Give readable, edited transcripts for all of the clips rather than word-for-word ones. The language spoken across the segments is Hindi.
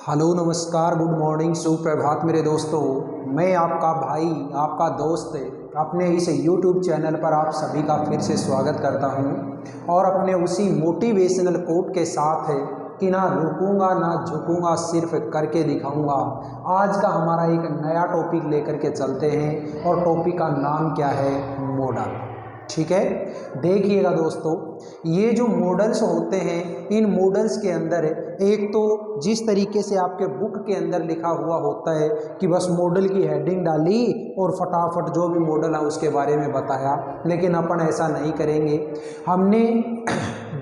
हेलो नमस्कार गुड मॉर्निंग सुप्रभात मेरे दोस्तों। मैं आपका भाई आपका दोस्त अपने इस YouTube चैनल पर आप सभी का फिर से स्वागत करता हूं और अपने उसी मोटिवेशनल कोट के साथ कि ना रुकूंगा ना झुकूंगा सिर्फ करके दिखाऊंगा। आज का हमारा एक नया टॉपिक लेकर के चलते हैं और टॉपिक का नाम क्या है? मॉडल। ठीक है, देखिएगा दोस्तों, ये जो मॉडल्स होते हैं इन मॉडल्स के अंदर एक तो जिस तरीके से आपके बुक के अंदर लिखा हुआ होता है कि बस मॉडल की हेडिंग डाली और फटाफट जो भी मॉडल है उसके बारे में बताया, लेकिन अपन ऐसा नहीं करेंगे। हमने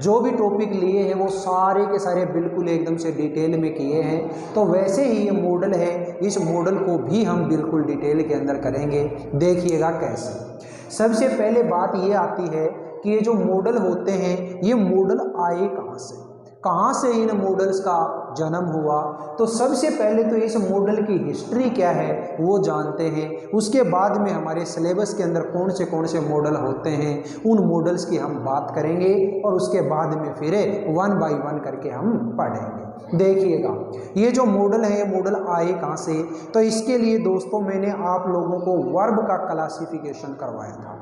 जो भी टॉपिक लिए हैं वो सारे के सारे बिल्कुल एकदम से डिटेल में किए हैं, तो वैसे ही ये मॉडल है, इस मॉडल को भी हम बिल्कुल डिटेल के अंदर करेंगे। देखिएगा कैसे। सबसे पहले बात ये आती है कि ये जो मॉडल होते हैं ये मॉडल आए कहाँ से इन मॉडल्स का जन्म हुआ। तो सबसे पहले तो इस मॉडल की हिस्ट्री क्या है वो जानते हैं, उसके बाद में हमारे सिलेबस के अंदर कौन से मॉडल होते हैं उन मॉडल्स की हम बात करेंगे और उसके बाद में फिर 1 बाय 1 करके हम पढ़ेंगे। देखिएगा ये जो मॉडल है ये मॉडल आए कहाँ से, तो इसके लिए दोस्तों मैंने आप लोगों को वर्ब का क्लासिफिकेशन करवाया था।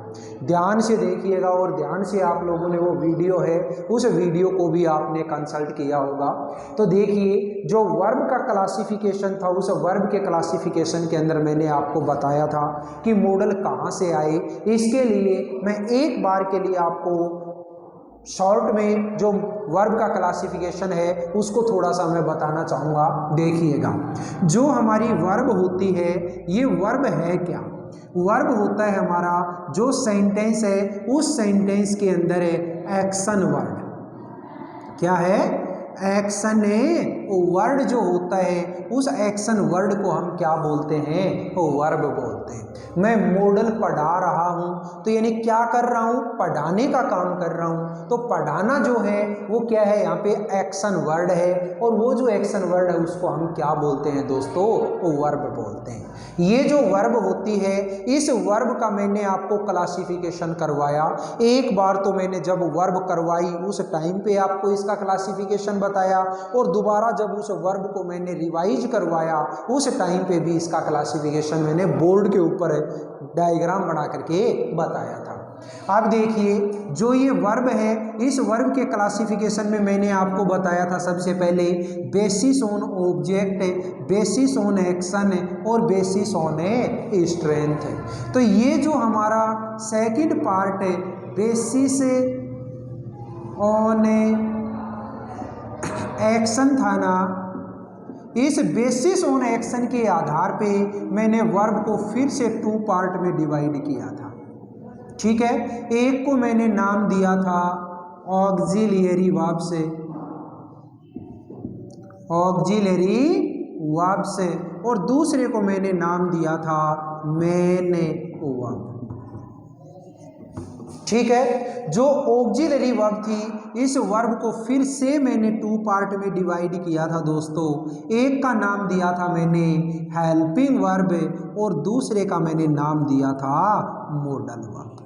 ध्यान से देखिएगा और ध्यान से आप लोगों ने वो वीडियो है उस वीडियो को भी आपने कंसल्ट किया होगा। तो देखिए जो वर्ब का क्लासिफिकेशन था उस वर्ब के क्लासिफिकेशन के अंदर मैंने आपको बताया था कि मॉडल कहाँ से आए। इसके लिए मैं एक बार के लिए आपको शॉर्ट में जो वर्ब का क्लासिफिकेशन है उसको थोड़ा सा मैं बताना चाहूँगा। देखिएगा जो हमारी वर्ब होती है ये वर्ब है क्या? वर्ब होता है हमारा जो सेंटेंस है उस सेंटेंस के अंदर है एक्शन वर्ड। क्या है? एक्शन वर्ड जो होता है उस एक्शन वर्ड को हम क्या बोलते हैं? वर्ब बोलते हैं। मैं मॉडल पढ़ा रहा हूँ तो यानी क्या कर रहा हूँ? पढ़ाने का काम कर रहा हूँ। तो पढ़ाना जो है वो क्या है? यहाँ पे एक्शन वर्ड है और वो जो एक्शन वर्ड है उसको हम क्या बोलते हैं दोस्तों? वो वर्ब बोलते हैं। ये जो वर्ब होती है इस वर्ब का मैंने आपको क्लासिफिकेशन करवाया। एक बार तो मैंने जब वर्ब करवाई उस टाइम पे आपको इसका क्लासिफिकेशन बताया और दोबारा जब उस वर्ब को मैंने रिवाइज करवाया उस टाइम पे भी इसका क्लासिफिकेशन मैंने बोर्ड के ऊपर डायग्राम बना करके बताया था। अब देखिए जो ये वर्ब है इस वर्ब के क्लासिफिकेशन में मैंने आपको बताया था सबसे पहले basis on object, basis on action और बेसिस ऑन स्ट्रेंथ। तो ये जो हमारा सेकंड पार्ट है बेसिस ऑन एक्शन था ना, इस बेसिस ऑन एक्शन के आधार पे मैंने वर्ब को फिर से 2 पार्ट में डिवाइड किया था। ठीक है, एक को मैंने नाम दिया था ऑक्सिलियरी वर्ब से, ऑक्सिलियरी वर्ब से, और दूसरे को मैंने नाम दिया था मेन वर्ब। ठीक है, जो ऑक्सिलियरी वर्ब थी इस वर्ब को फिर से मैंने 2 पार्ट में डिवाइड किया था दोस्तों। एक का नाम दिया था मैंने हेल्पिंग वर्ब और दूसरे का मैंने नाम दिया था मॉडल वर्ब।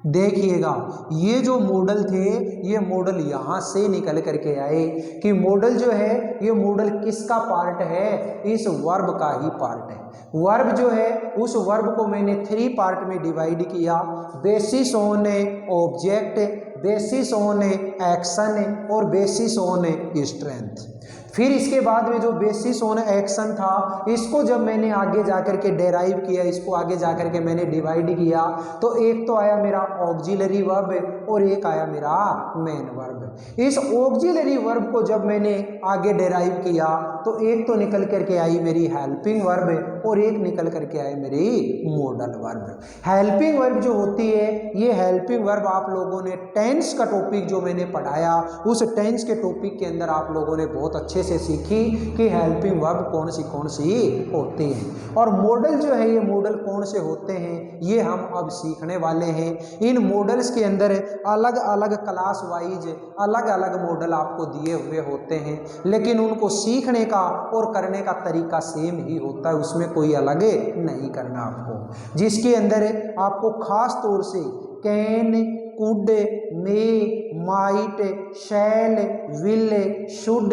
देखिएगा ये जो मॉडल थे ये मॉडल यहाँ से निकल करके आए कि मॉडल जो है ये मॉडल किसका पार्ट है? इस वर्ब का ही पार्ट है। वर्ब जो है उस वर्ब को मैंने 3 पार्ट में डिवाइड किया, basis on object, basis on action और बेसिस ऑन स्ट्रेंथ। फिर इसके बाद में जो बेसिस ऑन एक्शन था इसको जब मैंने आगे जाकर के डेराइव किया, इसको आगे जाकर के मैंने डिवाइड किया, तो एक तो आया मेरा ऑक्सिलरी वर्ब और एक आया मेरा मेन वर्ब। इस ऑक्सिलरी वर्ब को जब मैंने आगे डेराइव किया तो एक तो निकल करके आई मेरी हेल्पिंग वर्ब और एक निकल करके आई मेरी मॉडल वर्ब। हेल्पिंग वर्ब जो होती है ये हेल्पिंग वर्ब आप लोगों ने टेंस का टॉपिक जो मैंने पढ़ाया उस टेंस के टॉपिक के अंदर आप लोगों ने बहुत अच्छे से सीखी कि हेल्पिंग वर्ब कौन सी होती हैं और मॉडल जो है ये मॉडल कौन से होते हैं ये हम अब सीखने वाले हैं। इन मॉडल्स के अंदर अलग अलग क्लास वाइज अलग अलग मॉडल आपको दिए हुए होते हैं, लेकिन उनको सीखने का और करने का तरीका सेम ही होता है, उसमें कोई अलग नहीं करना आपको। जिसके अंदर आपको खास तौर से can, could, may, might, shall, will, should,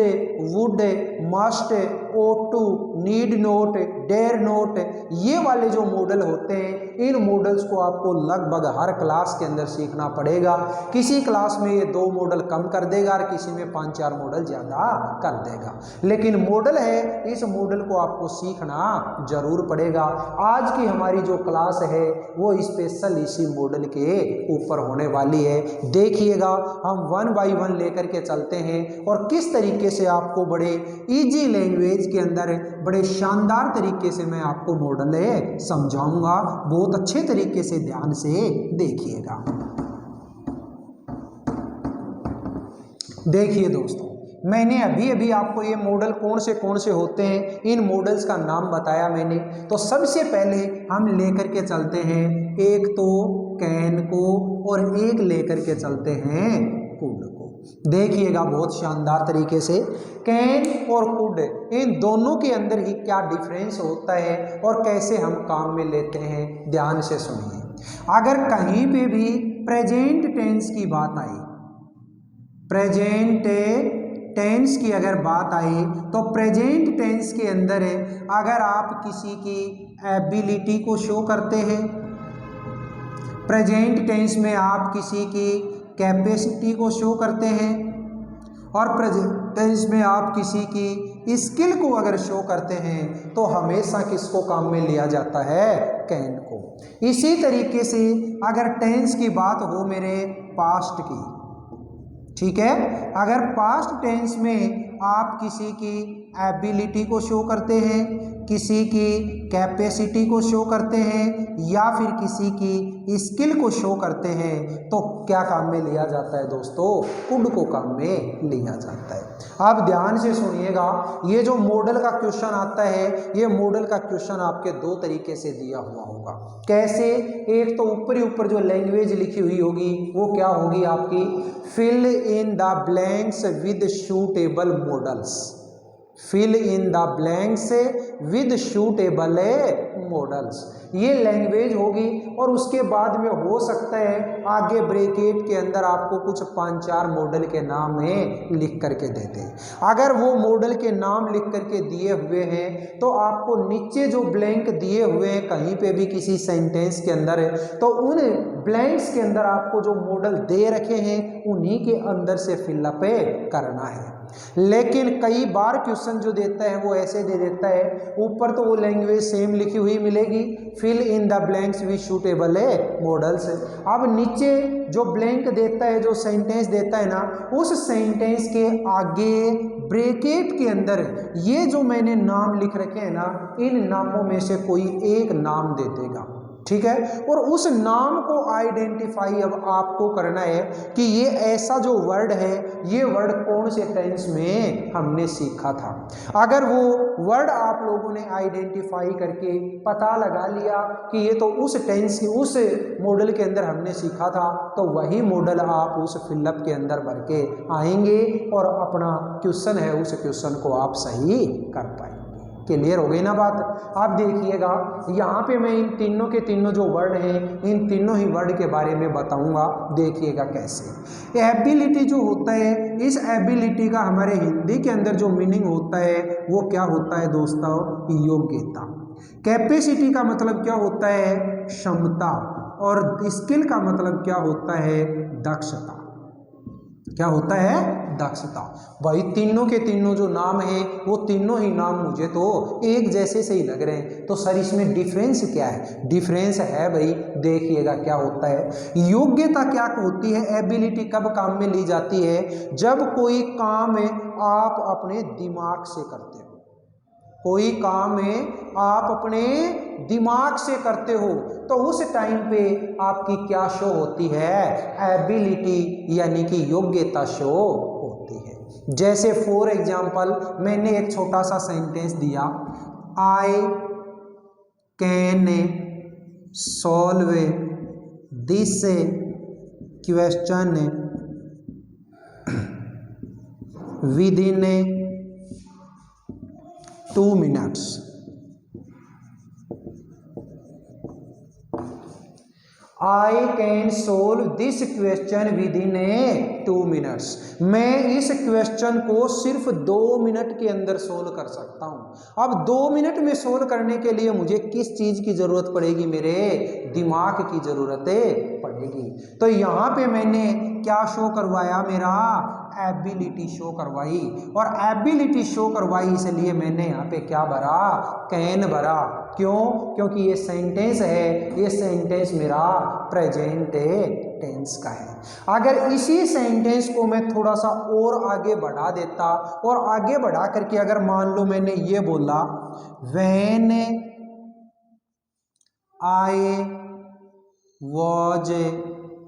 would, must, ought to, need not, dare not, ये वाले जो मॉडल होते हैं इन मॉडल्स को आपको लगभग हर क्लास के अंदर सीखना पड़ेगा। किसी क्लास में ये 2 मॉडल कम कर देगा और किसी में 5-4 मॉडल ज़्यादा कर देगा, लेकिन मॉडल है इस मॉडल को आपको सीखना जरूर पड़ेगा। आज की हमारी जो क्लास है वो स्पेशल इसी मॉडल के ऊपर होने वाली है। देखिएगा हम 1 बाय 1 लेकर के चलते हैं और किस तरीके से आपको बड़े इजी लैंग्वेज के अंदर बड़े शानदार तरीके से मैं आपको मॉडल समझाऊंगा। बहुत अच्छे तरीके से ध्यान से देखिएगा। देखिए दोस्तों, मैंने अभी अभी आपको ये मॉडल कौन से होते हैं इन मॉडल्स का नाम बताया मैंने। तो सबसे पहले हम लेकर के चलते हैं एक तो कैन को और एक लेकर के चलते हैं कुड को। देखिएगा बहुत शानदार तरीके से कैन और कुड इन दोनों के अंदर ही क्या डिफरेंस होता है और कैसे हम काम में लेते हैं, ध्यान से सुनिए। अगर कहीं पे भी प्रेजेंट टेंस की बात आई, प्रेजेंट टेंस की अगर बात आई तो प्रेजेंट टेंस के अंदर अगर आप किसी की एबिलिटी को शो करते हैं, प्रेजेंट टेंस में आप किसी की कैपेसिटी को शो करते हैं और प्रेजेंट टेंस में आप किसी की स्किल को अगर शो करते हैं तो हमेशा किसको काम में लिया जाता है, कैन को। इसी तरीके से अगर टेंस की बात हो मेरे पास्ट की, ठीक है, अगर पास्ट टेंस में आप किसी की एबिलिटी को शो करते हैं, किसी की कैपेसिटी को शो करते हैं या फिर किसी की स्किल को शो करते हैं तो क्या काम में लिया जाता है दोस्तों, कुड को काम में लिया जाता है। आप ध्यान से सुनिएगा, ये जो मॉडल का क्वेश्चन आता है ये मॉडल का क्वेश्चन आपके 2 तरीके से दिया हुआ होगा। कैसे, एक तो ऊपर जो लैंग्वेज लिखी हुई होगी वो क्या होगी आपकी, fill in the blanks with suitable modals, fill in the blanks with suitable modals, ये लैंग्वेज होगी। और उसके बाद में हो सकता है आगे ब्रैकेट के अंदर आपको कुछ 5-4 मॉडल के नाम लिख करके देते हैं। अगर वो मॉडल के नाम लिख करके दिए हुए हैं तो आपको नीचे जो ब्लैंक दिए हुए हैं कहीं पे भी किसी सेंटेंस के अंदर तो उन ब्लैंक्स के अंदर आपको जो मॉडल दे रखे हैं उन्हीं के अंदर से फिलअप करना है। लेकिन कई बार क्वेश्चन जो देता है वो ऐसे दे देता है, ऊपर तो वो लैंग्वेज सेम लिखी हुई मिलेगी, fill in the blanks with suitable modals. अब नीचे जो ब्लैंक देता है, जो सेंटेंस देता है ना, उस सेंटेंस के आगे ब्रैकेट के अंदर ये जो मैंने नाम लिख रखे हैं ना, इन नामों में से कोई एक नाम दे देगा, ठीक है। और उस नाम को आइडेंटिफाई अब आपको करना है कि ये ऐसा जो वर्ड है ये वर्ड कौन से टेंस में हमने सीखा था। अगर वो वर्ड आप लोगों ने आइडेंटिफाई करके पता लगा लिया कि ये तो उस टेंस की उस मॉडल के अंदर हमने सीखा था तो वही मॉडल आप उस फिलअप के अंदर भर के आएंगे और अपना क्वेश्चन है उस क्वेश्चन को आप सही कर पाएंगे। क्लियर हो गई ना बात। आप देखिएगा यहाँ पे मैं इन तीनों के तीनों जो वर्ड हैं इन तीनों ही वर्ड के बारे में बताऊंगा, देखिएगा कैसे। एबिलिटी जो होता है, इस एबिलिटी का हमारे हिंदी के अंदर जो मीनिंग होता है वो क्या होता है दोस्तों, योग्यता। कैपेसिटी का मतलब क्या होता है, क्षमता। और स्किल का मतलब क्या होता है, दक्षता। क्या होता है, दक्षता। भाई तीनों के तीनों जो नाम है वो तीनों ही नाम मुझे तो एक जैसे से ही लग रहे हैं, तो सर इसमें डिफरेंस क्या है, डिफरेंस है भाई, देखिएगा क्या होता है। योग्यता क्या होती है, एबिलिटी कब काम में ली जाती है, जब कोई काम आप अपने दिमाग से करते हो, कोई काम आप अपने दिमाग से करते हो तो उस टाइम पे आपकी क्या शो होती है, एबिलिटी यानी कि योग्यता शो होती है। जैसे फॉर एग्जाम्पल मैंने एक छोटा सा सेंटेंस दिया, I can solve this question with in 2 minutes. I can solve this question with in 2 minutes. मैं इस क्वेश्चन को सिर्फ 2 मिनट के अंदर सोल्व कर सकता हूं। अब 2 मिनट में सोल्व करने के लिए मुझे किस चीज की जरूरत पड़ेगी? मेरे दिमाग की जरूरत पड़ेगी। तो यहां पे मैंने क्या शो करवाया? मेरा एबिलिटी शो करवाई, और एबिलिटी शो करवाई इसलिए मैंने यहाँ पे क्या भरा? कैन भरा। क्यों? क्योंकि ये सेंटेंस है, ये सेंटेंस मेरा प्रेजेंट टेंस का है। अगर इसी सेंटेंस को मैं थोड़ा सा और आगे बढ़ा देता, और आगे बढ़ा करके अगर मान लो मैंने ये बोला when I was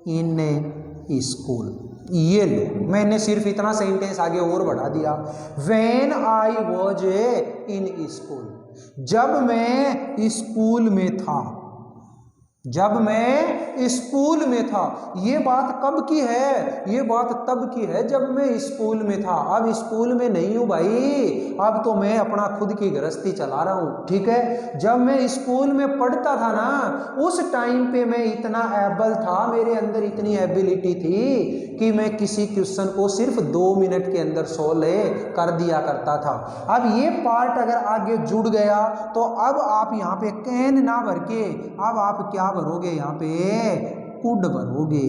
in school, ये लो, मैंने सिर्फ इतना सेंटेंस आगे और बढ़ा दिया। When I was in school, जब मैं स्कूल में था, जब मैं स्कूल में था। ये बात कब की है? ये बात तब की है जब मैं स्कूल में था। अब स्कूल में नहीं हूं भाई, अब तो मैं अपना खुद की गृहस्थी चला रहा हूं, ठीक है। जब मैं स्कूल में पढ़ता था ना, उस टाइम पे मैं इतना एबल था, मेरे अंदर इतनी एबिलिटी थी कि मैं किसी क्वेश्चन को सिर्फ 2 मिनट के अंदर सोल्व कर दिया करता था। अब ये पार्ट अगर आगे जुड़ गया तो अब आप यहाँ पे कैन ना भर के अब आप क्या भरोगे? यहाँ पे कुड भरोगे।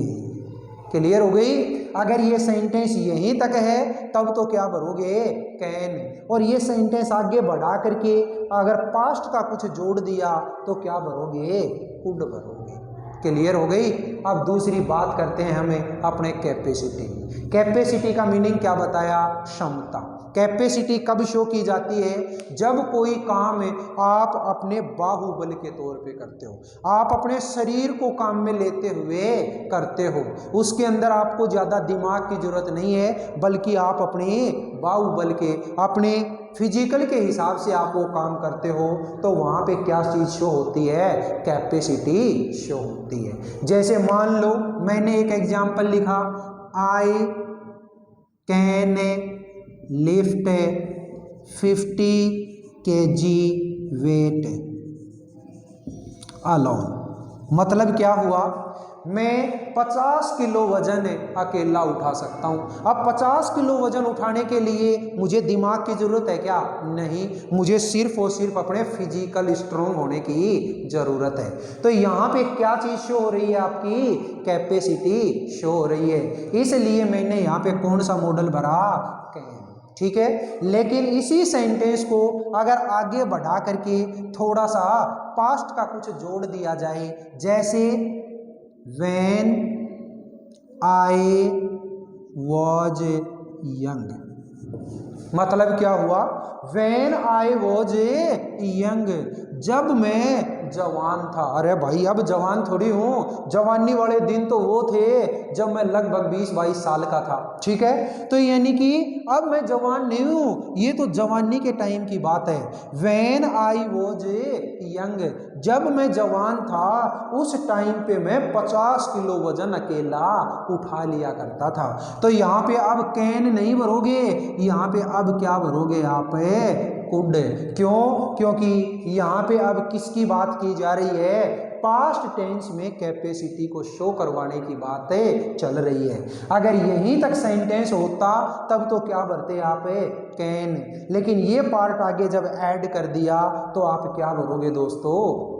क्लियर हो गई? अगर ये सेंटेंस यहीं तक है तब तो क्या भरोगे? कैन। और ये सेंटेंस आगे बढ़ा करके अगर पास्ट का कुछ जोड़ दिया तो क्या भरोगे? कुड भरोगे। क्लियर हो गई? अब दूसरी बात करते हैं हमें अपने कैपेसिटी। कैपेसिटी का मीनिंग क्या बताया? क्षमता। कैपेसिटी कब शो की जाती है? जब कोई काम आप अपने बाहुबल के तौर पे करते हो, आप अपने शरीर को काम में लेते हुए करते हो, उसके अंदर आपको ज़्यादा दिमाग की जरूरत नहीं है, बल्कि आप अपने बाहुबल के, अपने फिजिकल के हिसाब से आप वो काम करते हो, तो वहाँ पे क्या चीज़ शो होती है? कैपेसिटी शो होती है। जैसे मान लो मैंने एक एग्जाम्पल लिखा, I can lift 50 kg weight alone. मतलब क्या हुआ? मैं 50 किलो वजन अकेला उठा सकता हूं। अब 50 किलो वजन उठाने के लिए मुझे दिमाग की जरूरत है क्या? नहीं, मुझे सिर्फ और सिर्फ अपने फिजिकल स्ट्रोंग होने की जरूरत है। तो यहाँ पे क्या चीज शो हो रही है? आपकी कैपेसिटी शो हो रही है। इसलिए मैंने यहाँ पे कौन सा मॉडल भरा? कैन। ठीक है। लेकिन इसी सेंटेंस को अगर आगे बढ़ा करके थोड़ा सा पास्ट का कुछ जोड़ दिया जाए, जैसे व्हेन आई वॉज यंग। मतलब क्या हुआ? व्हेन आई वॉज यंग, जब मैं जवान था। अरे भाई अब जवान थोड़ी हूँ, जवानी वाले दिन तो वो थे जब मैं लगभग 20-22 साल का था, ठीक है। तो यानी कि अब मैं जवान नहीं हूँ, ये तो जवानी के टाइम की बात है। व्हेन आई वॉज यंग, जब मैं जवान था उस टाइम पे मैं 50 किलो वजन अकेला उठा लिया करता था। तो यहाँ पे अब कैन नहीं भरोगे, यहाँ पे अब क्या भरोगे? आप कुड। क्यों? क्योंकि यहाँ पे अब किसकी बात की जा रही है? पास्ट टेंस में कैपेसिटी को शो करवाने की बातें चल रही है। अगर यहीं तक सेंटेंस होता तब तो क्या भरते आप? कैन। लेकिन ये पार्ट आगे जब ऐड कर दिया तो आप क्या भरोगे दोस्तों?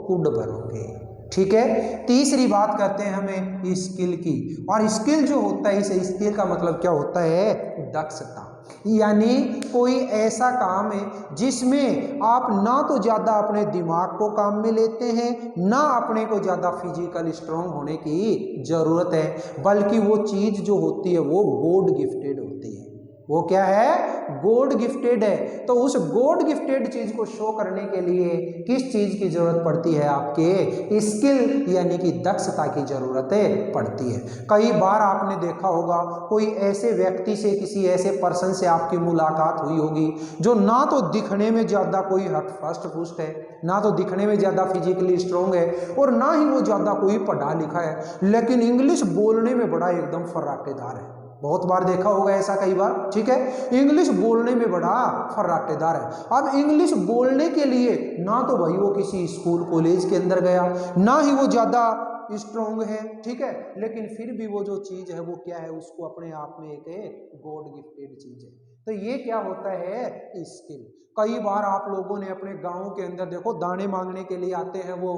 कुड भरोगे। ठीक है। तीसरी बात करते हैं हमें स्किल की। और स्किल जो होता है, इस स्किल का मतलब क्या होता है? दक्षता। यानी कोई ऐसा काम है जिसमें आप ना तो ज़्यादा अपने दिमाग को काम में लेते हैं, ना अपने को ज़्यादा फिजिकल स्ट्रांग होने की ज़रूरत है, बल्कि वो चीज़ जो होती है वो गॉड गिफ्टेड होती है। वो क्या है? गॉड गिफ्टेड है। तो उस गॉड गिफ्टेड चीज को शो करने के लिए किस चीज की जरूरत पड़ती है? आपके स्किल यानी कि दक्षता की जरूरत पड़ती है। कई बार आपने देखा होगा कोई ऐसे व्यक्ति से, किसी ऐसे पर्सन से आपकी मुलाकात हुई होगी जो ना तो दिखने में ज्यादा कोई हष्ट पुष्ट है, ना तो दिखने में ज्यादा फिजिकली स्ट्रांग है, और ना ही वो ज्यादा कोई पढ़ा लिखा है, लेकिन इंग्लिश बोलने में बड़ा एकदम फर्राटेदार है। बहुत बार देखा होगा ऐसा कई बार, ठीक है। इंग्लिश बोलने में बड़ा फर्राटेदार है। अब इंग्लिश बोलने के लिए ना तो भाई वो किसी स्कूल कॉलेज के अंदर गया, ना ही वो ज़्यादा स्ट्रोंग है, ठीक है, लेकिन फिर भी वो जो चीज है वो क्या है, उसको अपने आप में एक गॉड गिफ्टेड चीज है। तो ये क्या होता है, स्किल। कई बार आप लोगों ने अपने गांव के अंदर देखो, दाने मांगने के लिए आते हैं वो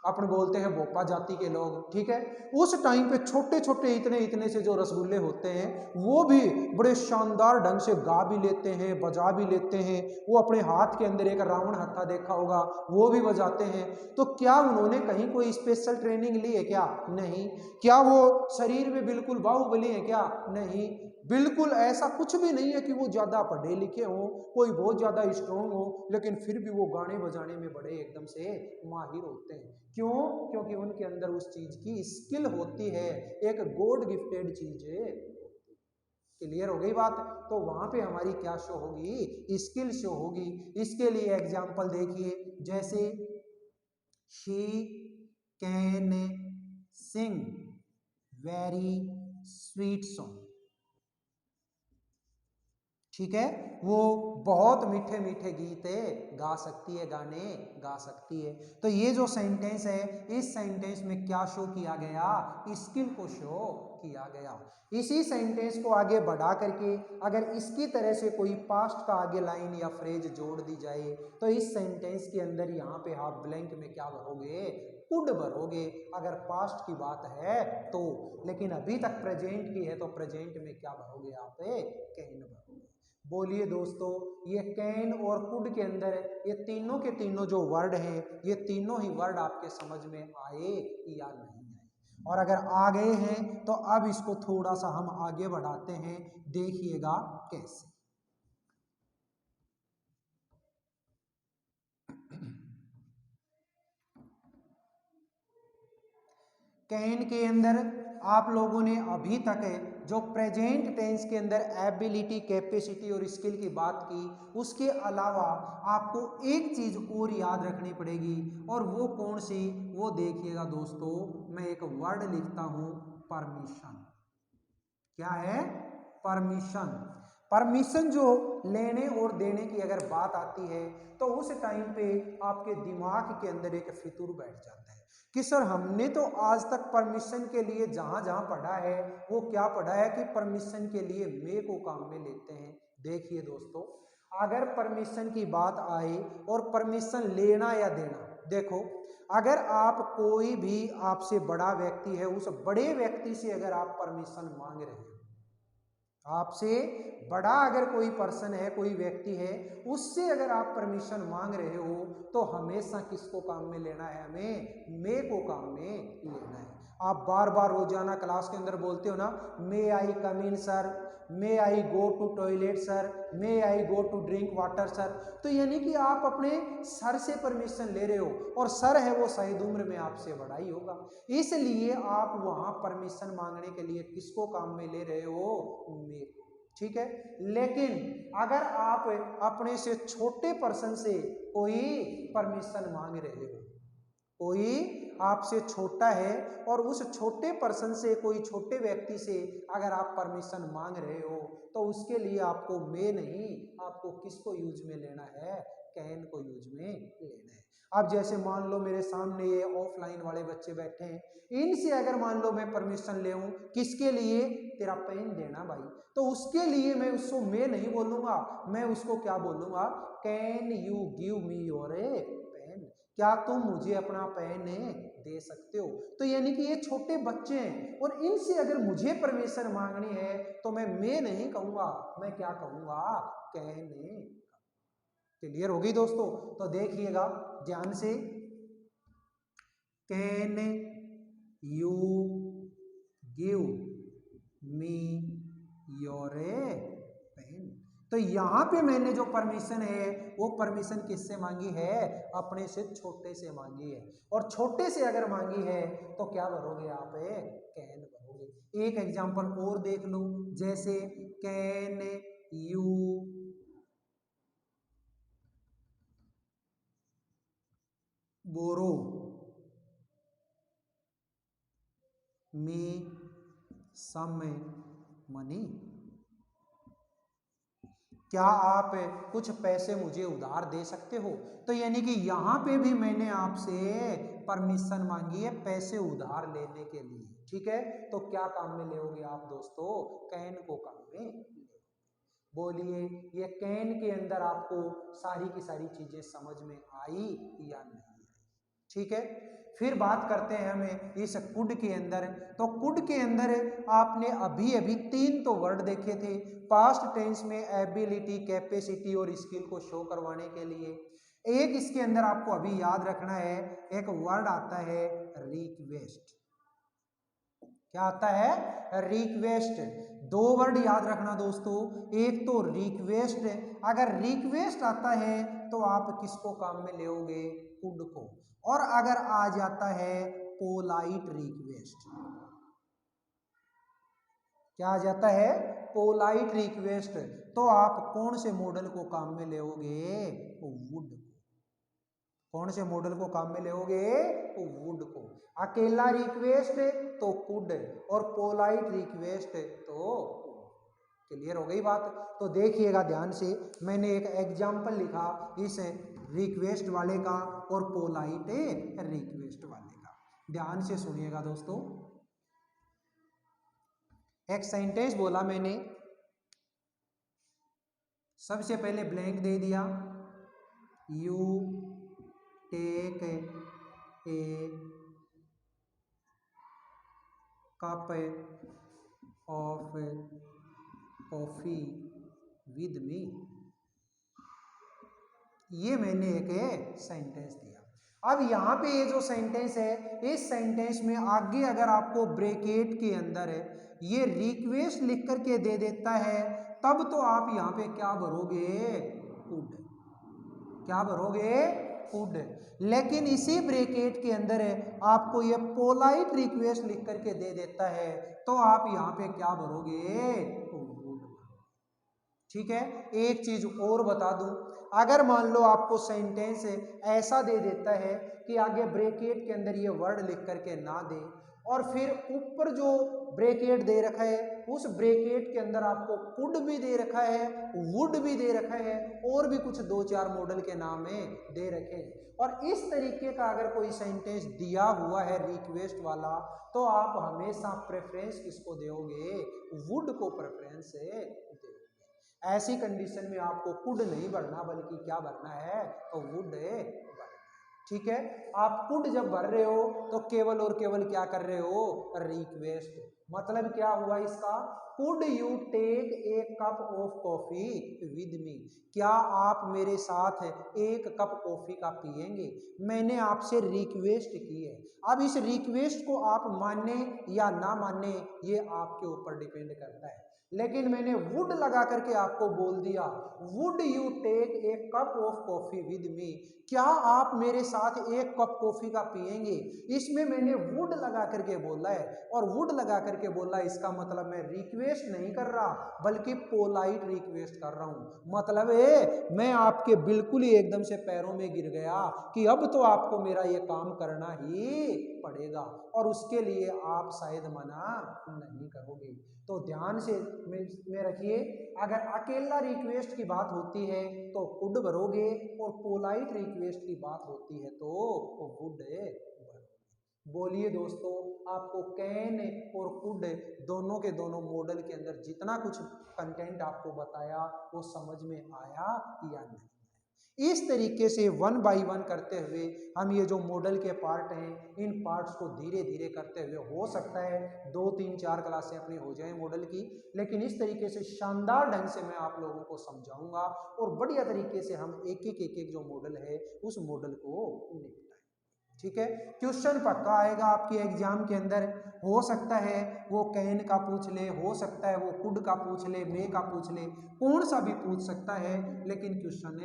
अपन बोलते हैं बोपा जाति के लोग, ठीक है, उस टाइम पे छोटे छोटे इतने इतने से जो रसगुल्ले होते हैं वो भी बड़े शानदार ढंग से गा भी लेते हैं, बजा भी लेते हैं। वो अपने हाथ के अंदर एक रावण हत्था देखा होगा, वो भी बजाते हैं। तो क्या उन्होंने कहीं कोई स्पेशल ट्रेनिंग ली है क्या? नहीं। क्या वो शरीर में बिल्कुल बाहुबली है क्या? नहीं। बिल्कुल ऐसा कुछ भी नहीं है कि वो ज्यादा पढ़े लिखे हो, कोई बहुत ज्यादा स्ट्रोंग हो, लेकिन फिर भी वो गाने बजाने में बड़े एकदम से माहिर होते हैं। क्यों? क्योंकि उनके अंदर उस चीज की स्किल होती है, एक गॉड गिफ्टेड चीज है। क्लियर हो गई बात? तो वहां पे हमारी क्या शो होगी, स्किल शो होगी। इसके लिए एग्जांपल देखिए, जैसे she can sing very sweet song, ठीक है, वो बहुत मीठे मीठे गीत गा सकती है, गाने गा सकती है। तो ये जो सेंटेंस है, इस सेंटेंस में क्या शो किया गया, स्किल को शो किया गया। इसी सेंटेंस को आगे बढ़ा करके अगर इसकी तरह से कोई पास्ट का आगे लाइन या फ्रेज जोड़ दी जाए तो इस सेंटेंस के अंदर यहाँ पे आप ब्लैंक में क्या भरोगे, कुड भरोगे अगर पास्ट की बात है तो। लेकिन अभी तक प्रेजेंट की है तो प्रेजेंट में क्या भरोगे आप, कैन भरोगे। बोलिए दोस्तों, ये कैन और कुड के अंदर ये तीनों के तीनों जो वर्ड हैं, ये तीनों ही वर्ड आपके समझ में आए या नहीं आए? और अगर आ गए हैं तो अब इसको थोड़ा सा हम आगे बढ़ाते हैं, देखिएगा कैसे। कैन के अंदर आप लोगों ने अभी तक जो प्रेजेंट टेंस के अंदर एबिलिटी, कैपेसिटी और स्किल की बात की, उसके अलावा आपको एक चीज और याद रखनी पड़ेगी, और वो कौन सी, वो देखिएगा दोस्तों। मैं एक वर्ड लिखता हूं, परमिशन। क्या है? परमिशन। परमिशन जो लेने और देने की अगर बात आती है तो उस टाइम पे आपके दिमाग के अंदर एक फितूर बैठ जाता है कि सर हमने तो आज तक परमिशन के लिए जहां जहां पढ़ा है वो क्या पढ़ा है कि परमिशन के लिए मे को काम में लेते हैं। देखिए दोस्तों, अगर परमिशन की बात आए और परमिशन लेना या देना, देखो अगर आप कोई भी आपसे बड़ा व्यक्ति है, उस बड़े व्यक्ति से अगर आप परमिशन मांग रहे हो, आपसे बड़ा अगर कोई पर्सन है, कोई व्यक्ति है, उससे अगर आप परमिशन मांग रहे हो तो हमेशा किसको काम में लेना है, हमें मे को काम में लेना है। आप बार बार रोजाना क्लास के अंदर बोलते हो ना, may I come in sir, may I go to toilet sir, may I go to drink water sir. तो यानी कि आप अपने सर से परमिशन ले रहे हो, और सर है वो शायद उम्र में आपसे बड़ा ही होगा, इसलिए आप वहां परमिशन मांगने के लिए किसको काम में ले रहे हो, मे, ठीक है। लेकिन अगर आप अपने से छोटे पर्सन से कोई परमिशन मांग रहे हो, कोई आपसे छोटा है और उस छोटे पर्सन से, कोई छोटे व्यक्ति से अगर आप परमिशन मांग रहे हो तो उसके लिए आपको मे नहीं, आपको किसको यूज में लेना है, कैन को यूज में लेना है। अब जैसे मान लो मेरे सामने ये ऑफलाइन वाले बच्चे बैठे हैं, इनसे अगर मान लो मैं परमिशन ले किसके लिए, तेरा पेन देना भाई, तो उसके लिए मैं उसको मैं नहीं बोलूंगा, मैं उसको क्या बोलूंगा, can you give me your pen, क्या तुम मुझे अपना पेन दे सकते हो। तो यानी कि ये छोटे बच्चे हैं और इनसे अगर मुझे परमिशन मांगनी है तो मैं नहीं कहूंगा, मैं क्या कहूंगा, कैन। क्लियर हो गई दोस्तों? तो देखिएगा ध्यान से, can you give me your pen. तो यहां पे मैंने जो परमिशन है वो परमिशन किससे मांगी है, अपने से छोटे से मांगी है, और छोटे से अगर मांगी है तो क्या भरोगे आप, कैन भरोगे। एक एग्जांपल और देख लो, जैसे can you borrow me some money. क्या आप कुछ पैसे मुझे उधार दे सकते हो? तो यानी कि यहाँ पे भी मैंने आपसे परमिशन मांगी है पैसे उधार लेने के लिए। ठीक है, तो क्या काम में लोगे आप दोस्तों? कैन को काम में लोगे। बोलिए, ये कैन के अंदर आपको सारी की सारी चीजें समझ में आई या नहीं आई? ठीक है, फिर बात करते हैं हमें इस कुड के अंदर। तो कुड के अंदर आपने अभी अभी 3 तो वर्ड देखे थे पास्ट टेंस में, एबिलिटी, कैपेसिटी और स्किल को शो करवाने के लिए। एक इसके अंदर आपको अभी याद रखना है, एक वर्ड आता है रिक्वेस्ट। क्या आता है? रिक्वेस्ट। 2 वर्ड याद रखना दोस्तों, एक तो रिक्वेस्ट। अगर रिक्वेस्ट आता है तो आप किसको काम में लोगे? कुड को। और अगर आ जाता है पोलाइट रिक्वेस्ट, क्या आ जाता है? पोलाइट रिक्वेस्ट, तो आप कौन से मॉडल को काम में लोगे? वुड को। कौन से मॉडल को काम में लोगे? वुड को। अकेला रिक्वेस्ट तो कुड, और पोलाइट रिक्वेस्ट तो क्लियर हो गई बात। तो देखिएगा ध्यान से, मैंने एक एग्जाम्पल लिखा इस रिक्वेस्ट वाले का और पोलाइट रिक्वेस्ट वाले का। ध्यान से सुनिएगा दोस्तों। एक सेंटेंस बोला मैंने, सबसे पहले ब्लैंक दे दिया, you take a cup of coffee with me. ये मैंने एक सेंटेंस दिया। अब यहाँ पे ये जो सेंटेंस है, इस सेंटेंस में आगे अगर आपको ब्रैकेट के अंदर है ये रिक्वेस्ट लिख करके दे देता है, तब तो आप यहाँ पे क्या भरोगे? कुड। क्या भरोगे? कुड। लेकिन इसी ब्रैकेट के अंदर है आपको ये पोलाइट रिक्वेस्ट लिख करके दे देता है, तो आप यहाँ पे क्या भरोगे? वुड। ठीक है, एक चीज और बता दूं, अगर मान लो आपको सेंटेंस ऐसा दे देता है कि आगे ब्रैकेट के अंदर ये वर्ड लिख करके ना दे, और फिर ऊपर जो ब्रैकेट दे रखा है उस ब्रैकेट के अंदर आपको कुड भी दे रखा है, वुड भी दे रखा है, और भी कुछ 2-4 मॉडल के नाम है दे रखे हैं, और इस तरीके का अगर कोई सेंटेंस दिया हुआ है रिक्वेस्ट वाला, तो आप हमेशा प्रेफरेंस किसको दोगे? वुड को प्रेफरेंस दोगे। ऐसी कंडीशन में आपको कुड नहीं भरना, बल्कि क्या भरना है? तो वुड भरना। ठीक है, आप कुड जब भर रहे हो तो केवल और केवल क्या कर रहे हो? रिक्वेस्ट। मतलब क्या हुआ इसका? Could you take a cup of coffee with me? क्या आप मेरे साथ एक कप कॉफी का पिएंगे? मैंने आपसे रिक्वेस्ट की है। अब इस रिक्वेस्ट को आप माने या ना माने ये आपके ऊपर डिपेंड करता है, लेकिन मैंने वुड लगा करके आपको बोल दिया, would you take a cup of coffee with me? क्या आप मेरे साथ एक कप कॉफी का पिएंगे? इसमें मैंने वुड लगा करके बोला है, और वुड लगा करके बोला है, इसका मतलब मैं रिक्वेस्ट नहीं कर रहा बल्कि पोलाइट रिक्वेस्ट कर रहा हूं। मतलब मैं आपके बिल्कुल ही एकदम से पैरों में गिर गया कि अब तो आपको मेरा ये काम करना ही पड़ेगा, और उसके लिए आप शायद मना नहीं करोगे। तो ध्यान से में रखिए, अगर अकेला रिक्वेस्ट की बात होती है तो कुड भरोगे, और पोलाइट रिक्वेस्ट की बात होती है तो वुड भरोगे। बोलिए दोस्तों, आपको कैन और कुड दोनों के दोनों मॉडल के अंदर जितना कुछ कंटेंट आपको बताया वो समझ में आया या नहीं? इस तरीके से 1 बाय 1 करते हुए हम ये जो मॉडल के पार्ट हैं इन पार्ट्स को धीरे धीरे करते हुए, हो सकता है 2, 3, 4 क्लासें अपनी हो जाएं मॉडल की, लेकिन इस तरीके से शानदार ढंग से मैं आप लोगों को समझाऊंगा और बढ़िया तरीके से हम एक एक जो मॉडल है उस मॉडल को निपटाएंगे। ठीक है, क्वेश्चन पक्का आएगा आपके एग्जाम के अंदर। हो सकता है वो कैन का पूछ ले, हो सकता है वो कुड का पूछ ले, मे का पूछ ले, कौन सा भी पूछ सकता है, लेकिन क्वेश्चन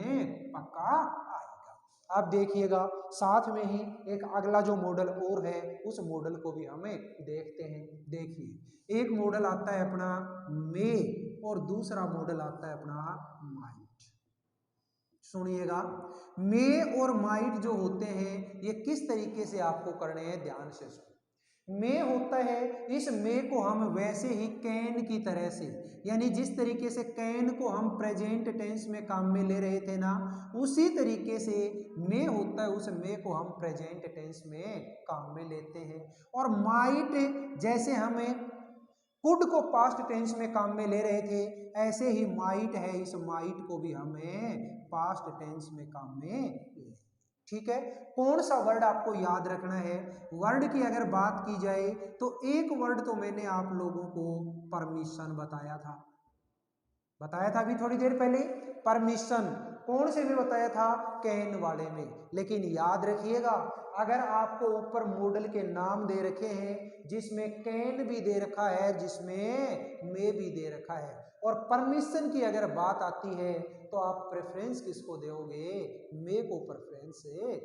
पक्का आएगा। अब देखिएगा साथ में ही एक अगला जो मॉडल और है उस मॉडल को भी हमें देखते हैं। देखिए, एक मॉडल आता है अपना मे और दूसरा मॉडल आता है अपना माइट। सुनिएगा, मे और माइट जो होते हैं ये किस तरीके से आपको करने हैं, ध्यान से सुनो। मे होता है, इस मे को हम वैसे ही कैन की तरह से, यानी जिस तरीके से कैन को हम प्रेजेंट टेंस में काम में ले रहे थे ना, उसी तरीके से मे होता है, उस मे को हम प्रेजेंट टेंस में काम में लेते हैं। और माइट जैसे हमें कुड को पास्ट टेंस में काम में ले रहे थे, ऐसे ही माइट है, इस माइट को भी हमें पास्ट टेंस में काम में ले। ठीक है, कौन सा वर्ड आपको याद रखना है? वर्ड की अगर बात की जाए तो एक वर्ड तो मैंने आप लोगों को परमिशन बताया था अभी थोड़ी देर पहले। परमिशन कौन से में बताया था? कैन वाले में। लेकिन याद रखिएगा, अगर आपको ऊपर मॉडल के नाम दे रखे हैं जिसमें कैन भी दे रखा है, जिसमें मे भी दे रखा है, और परमिशन की अगर बात आती है तो आप प्रेफरेंस किसको दोगे? मे को प्रेफरेंस दोगे।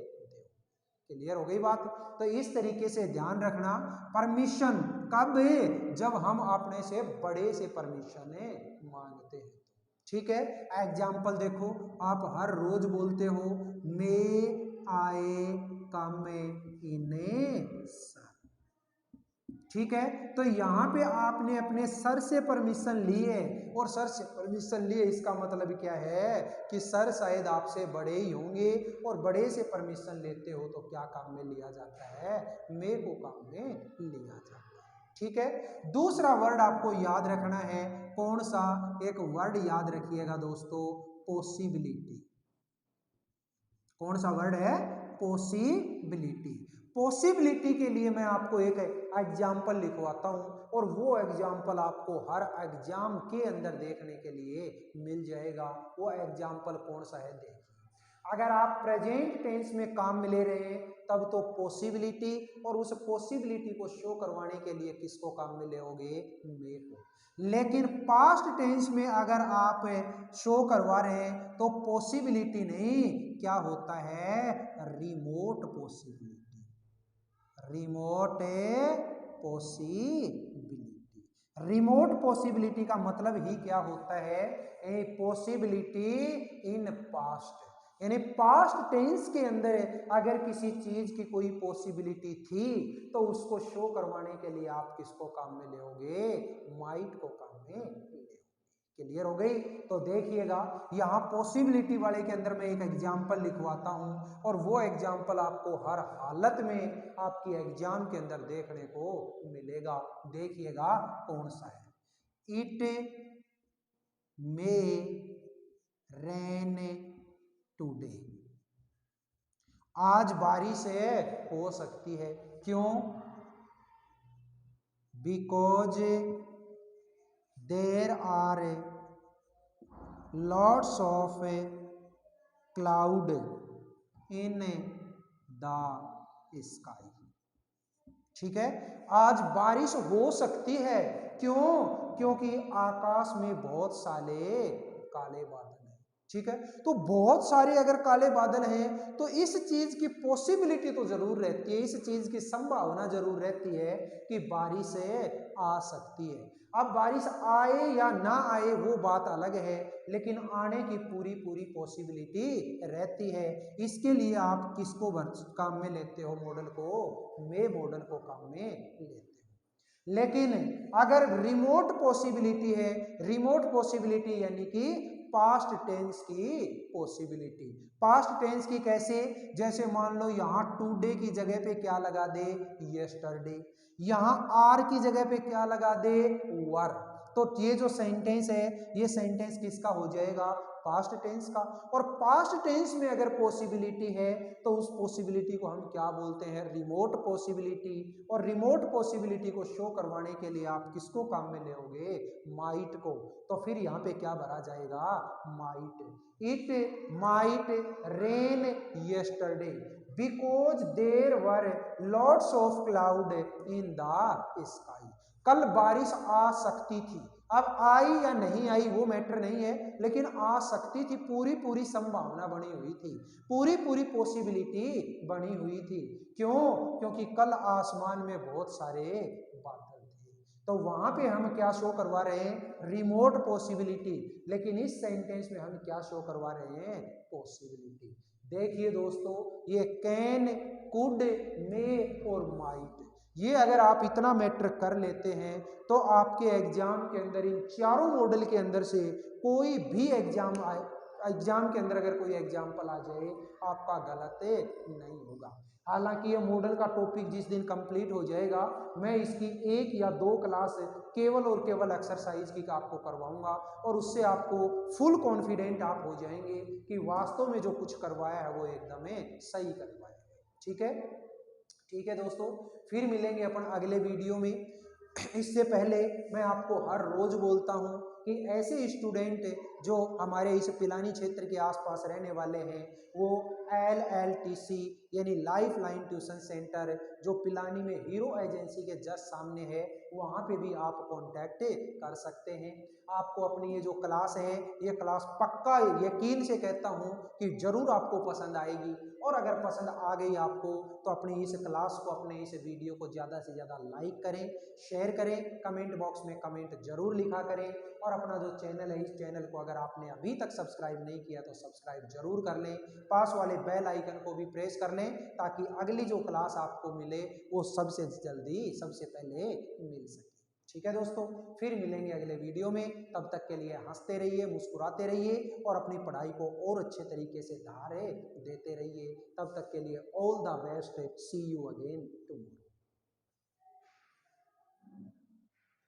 क्लियर हो गई बात? तो इस तरीके से ध्यान रखना, परमिशन कब? जब हम अपने से बड़े से परमिशन मांगते हैं। ठीक है, एग्जाम्पल देखो, आप हर रोज बोलते हो मे आई कम इन सर। ठीक है, तो यहाँ पे आपने अपने सर से परमिशन ली है, और सर से परमिशन लिए इसका मतलब क्या है कि सर शायद आपसे बड़े ही होंगे, और बड़े से परमिशन लेते हो तो क्या काम में लिया जाता है? मे को काम में लिया जाता है। ठीक है, दूसरा वर्ड आपको याद रखना है, कौन सा? एक वर्ड याद रखिएगा दोस्तों, पॉसिबिलिटी। कौन सा वर्ड है? पॉसिबिलिटी। पॉसिबिलिटी के लिए मैं आपको एक एग्जाम्पल लिखवाता हूं, और वो एग्जाम्पल आपको हर एग्जाम के अंदर देखने के लिए मिल जाएगा। वो एग्जाम्पल कौन सा है? देखिए, अगर आप प्रेजेंट टेंस में काम में ले रहे हैं तब तो पॉसिबिलिटी, और उस पॉसिबिलिटी को शो करवाने के लिए किसको काम में लेोगे? मे को। लेकिन पास्ट टेंस में अगर आप शो करवा रहे हैं तो पॉसिबिलिटी नहीं, क्या होता है? Remote possibility. Remote possibility. Remote possibility का मतलब ही क्या होता है? ए पॉसिबिलिटी इन पास्ट, यानी पास्ट टेंस के अंदर अगर किसी चीज की कोई पॉसिबिलिटी थी तो उसको शो करवाने के लिए आप किसको काम में लेोगे? माइट को काम में लेोगे। क्लियर हो गई? तो देखिएगा, यहाँ पॉसिबिलिटी वाले के अंदर मैं एक एग्जाम्पल लिखवाता हूं, और वो एग्जाम्पल आपको हर हालत में आपकी एग्जाम के अंदर देखने को मिलेगा। देखिएगा कौन सा है। It may rain today. आज बारिश हो सकती है। क्यों? Because there are lots of cloud in the sky. ठीक है, आज बारिश हो सकती है। क्यों? क्योंकि आकाश में बहुत सारे काले बादल हैं। ठीक है, तो बहुत सारे अगर काले बादल हैं तो इस चीज की पॉसिबिलिटी तो जरूर रहती है, इस चीज की संभावना जरूर रहती है कि बारिश आ सकती है। अब बारिश आए या ना आए वो बात अलग है, लेकिन आने की पूरी पूरी पॉसिबिलिटी रहती है। इसके लिए आप किसको काम में लेते हो? मॉडल को, मे मॉडल को काम में लेते हो। लेकिन अगर रिमोट पॉसिबिलिटी है, रिमोट पॉसिबिलिटी यानी कि पास्ट टेंस की पॉसिबिलिटी। पास्ट टेंस की कैसे? जैसे मान लो यहाँ टुडे की जगह पे क्या लगा दे? यस्टरडे। यहाँ आर की जगह पे क्या लगा दे? वर। तो ये जो सेंटेंस है, ये सेंटेंस किसका हो जाएगा? पास्ट टेंस का। और पास्ट टेंस में अगर पॉसिबिलिटी है तो उस पॉसिबिलिटी को हम क्या बोलते हैं? Remote possibility. और रिमोट पॉसिबिलिटी को शो करवाने के लिए आप किसको काम में लेोगे? माइट को। तो फिर यहाँ पे क्या भरा जाएगा? Might. It might rain yesterday because there were lots of cloud in the sky. कल बारिश आ सकती थी। अब आई या नहीं आई वो मैटर नहीं है, लेकिन आ सकती थी, पूरी पूरी संभावना बनी हुई थी, पूरी पूरी पॉसिबिलिटी बनी हुई थी। क्यों? क्योंकि कल आसमान में बहुत सारे बादल थे। तो वहां पे हम क्या शो करवा रहे हैं? Remote possibility. लेकिन इस सेंटेंस में हम क्या शो करवा रहे हैं? पॉसिबिलिटी। देखिए दोस्तों, ये कैन, कुड, मे और माइट, ये अगर आप इतना मैटर कर लेते हैं तो आपके एग्जाम के अंदर इन चारों मॉडल के अंदर से कोई भी एग्जाम के अंदर अगर कोई एग्जाम्पल आ जाए आपका गलत नहीं होगा। हालांकि ये मॉडल का टॉपिक जिस दिन कंप्लीट हो जाएगा मैं इसकी 1 या 2 क्लास केवल और केवल एक्सरसाइज की आपको करवाऊंगा और उससे आपको फुल कॉन्फिडेंट आप हो जाएंगे कि वास्तव में जो कुछ करवाया है वो एकदम सही करवाया है। ठीक है दोस्तों, फिर मिलेंगे अपन अगले वीडियो में। इससे पहले मैं आपको हर रोज बोलता हूं कि ऐसे स्टूडेंट जो हमारे इस पिलानी क्षेत्र के आसपास रहने वाले हैं वो LLTC यानी लाइफ लाइन ट्यूशन सेंटर जो पिलानी में हीरो एजेंसी के जस्ट सामने है वहां पे भी आप कांटेक्ट कर सकते हैं। आपको अपनी ये जो क्लास है ये क्लास पक्का यकीन से कहता हूं कि जरूर आपको पसंद आएगी और अगर पसंद आ गई आपको तो अपनी इस क्लास को अपने इस वीडियो को ज़्यादा से ज़्यादा लाइक करें, शेयर करें, कमेंट बॉक्स में कमेंट जरूर लिखा करें और अपना जो चैनल है इस चैनल को अगर आपने अभी तक सब्सक्राइब नहीं किया तो सब्सक्राइब जरूर कर लें, पास वाले बेल आइकन को भी प्रेस कर लें ताकि अगली जो क्लास आपको मिले वो सबसे जल्दी सबसे पहले मिल सके। ठीक है दोस्तों, फिर मिलेंगे अगले वीडियो में, तब तक के लिए हंसते रहिए, मुस्कुराते रहिए और अपनी पढ़ाई को और अच्छे तरीके से धारे देते रहिए। तब तक के लिए all the best, see you again tomorrow.